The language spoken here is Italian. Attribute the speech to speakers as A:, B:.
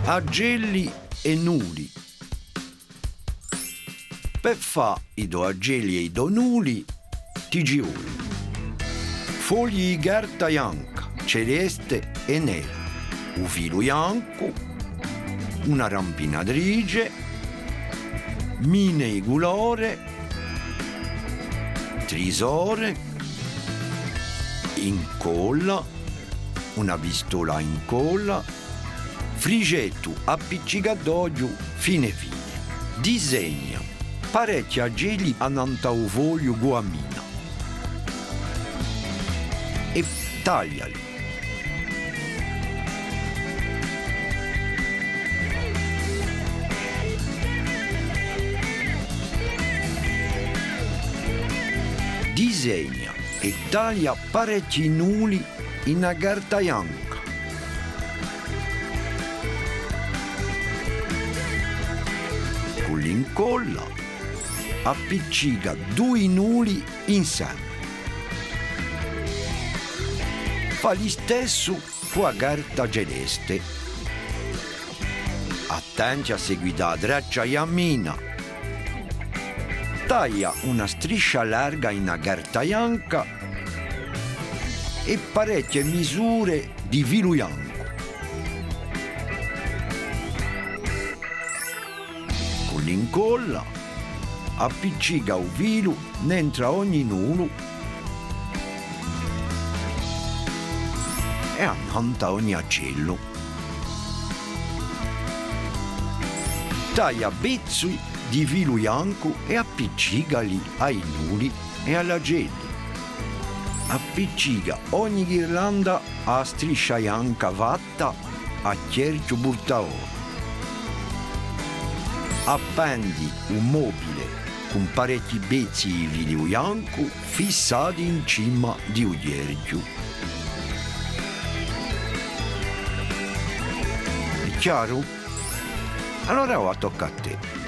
A: Agelli e nuli. Per fa i do agelli e i do nuli ti giuri. Fogli di carta bianca, celeste e nera, un filo bianco, una rampinatrice, mine di colore, trisore, incolla, una pistola incolla, frigetto appiccicadoglio fine. Disegna parecchi agelli annantau foglio guamina e tagliali. Disegna e taglia parecchi nuli in una carta bianca. Con l'incolla appiccica due nuli insieme. Fa lo stesso con la carta celeste. Attenti a seguire la traccia yammina. Taglia una striscia larga in una carta bianca e parecchie misure di filo bianco. Con l'incolla appiccica un filo dentro ogni nulo e annanta ogni agello. Taglia pezzi di filo bianco e appiccicali ai nuli e all'agelli. Appiccica ogni ghirlanda a striscia bianca fatta a cerchio portaoro. Appendi un mobile con parecchi pezzi di filo bianco fissati in cima di un cerchio. È chiaro? Allora ora tocca a te.